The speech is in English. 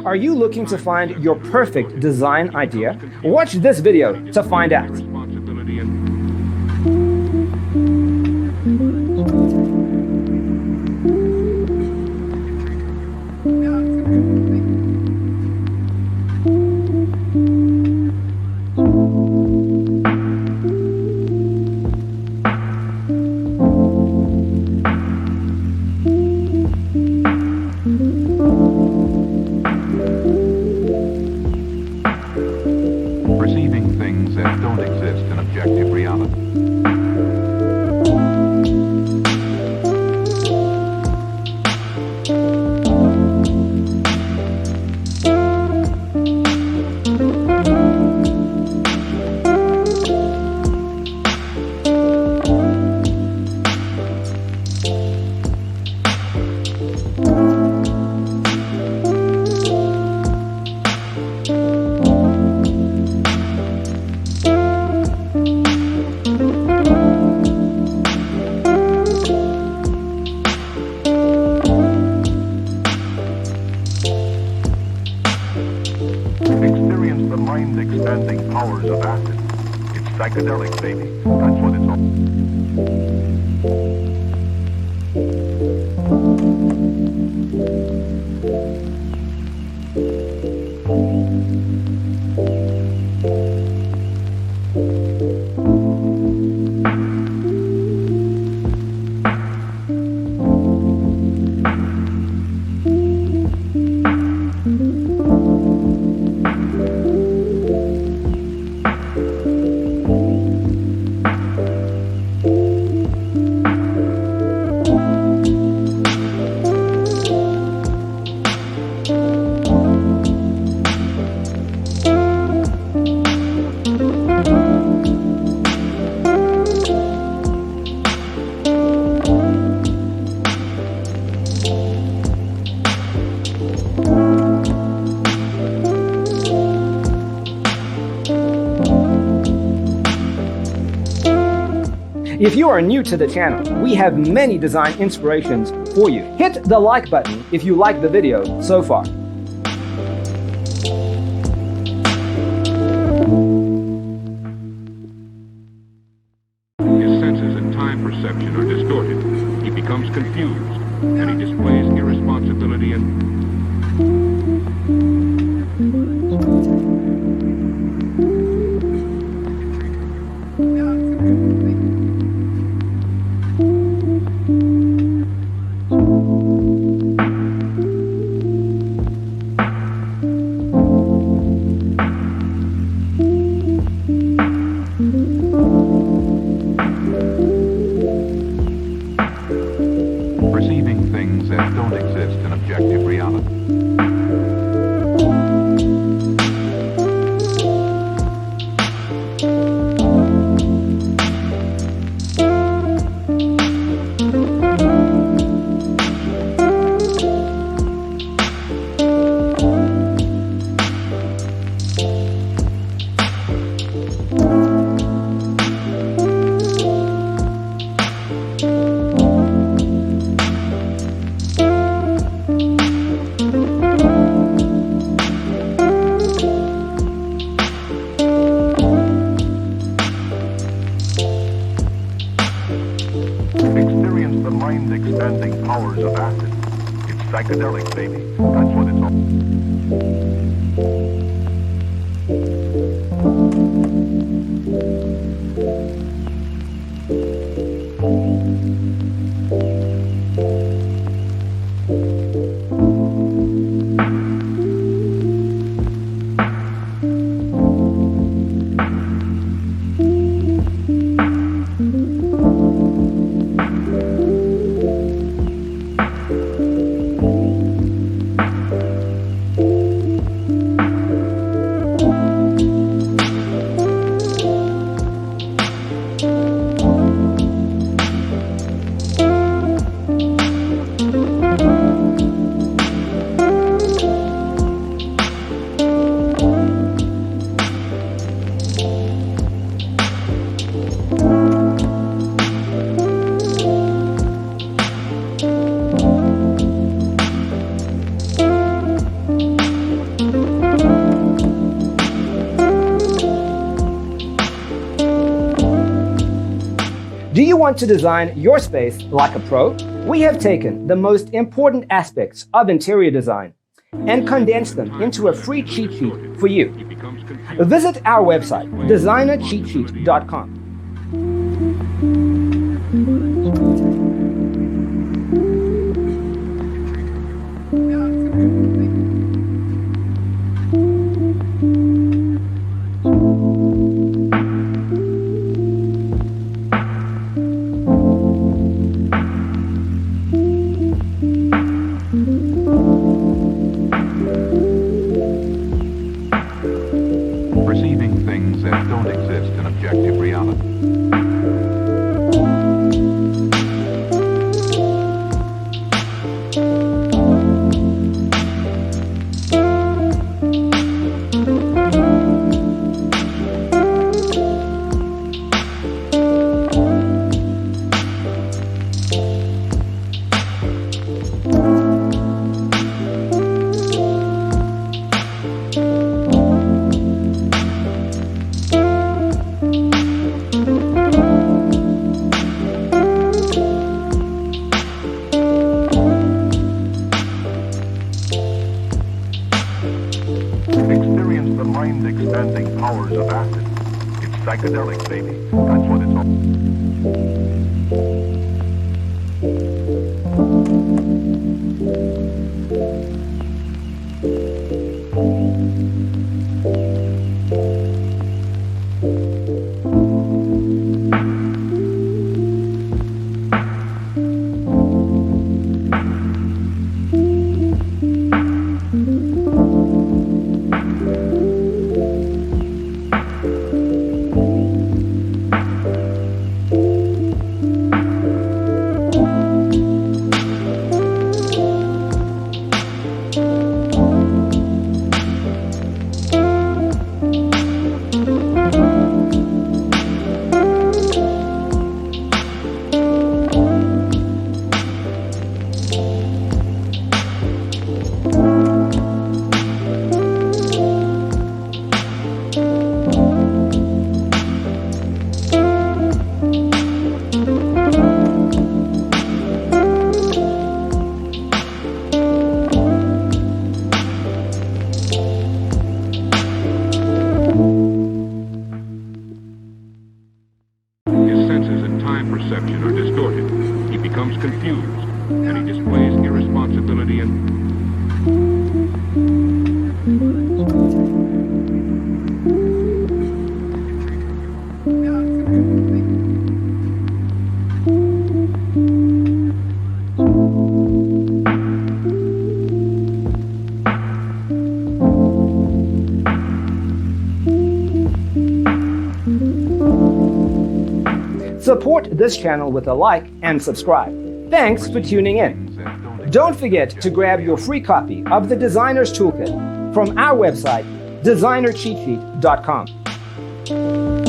Are you looking to find your perfect design idea? Watch this video to find out. Perceiving things that don't exist in objective reality. Experience the mind-expanding powers of acid. It's psychedelic, baby. That's what it's If you are new to the channel, we have many design inspirations for you. Hit the like button if you like the video so far. His senses and time perception are distorted. He becomes confused, and he displays irresponsibility and... perceiving things that don't exist in objective reality. Experience the mind-expanding powers of acid. It's psychedelic, baby. That's what it's Want to design your space like a pro? We have taken the most important aspects of interior design and condensed them into a free cheat sheet for you. Visit our website, designercheatsheet.com. Perceiving things that don't exist in objective reality. Experience the mind-expanding powers of acid. It's psychedelic, baby. That's what it's all. Perception are distorted. He becomes confused, and he displays irresponsibility and... Support this channel with a like and subscribe. Thanks for tuning in. Don't forget to grab your free copy of the Designer's Toolkit from our website, designercheatsheet.com.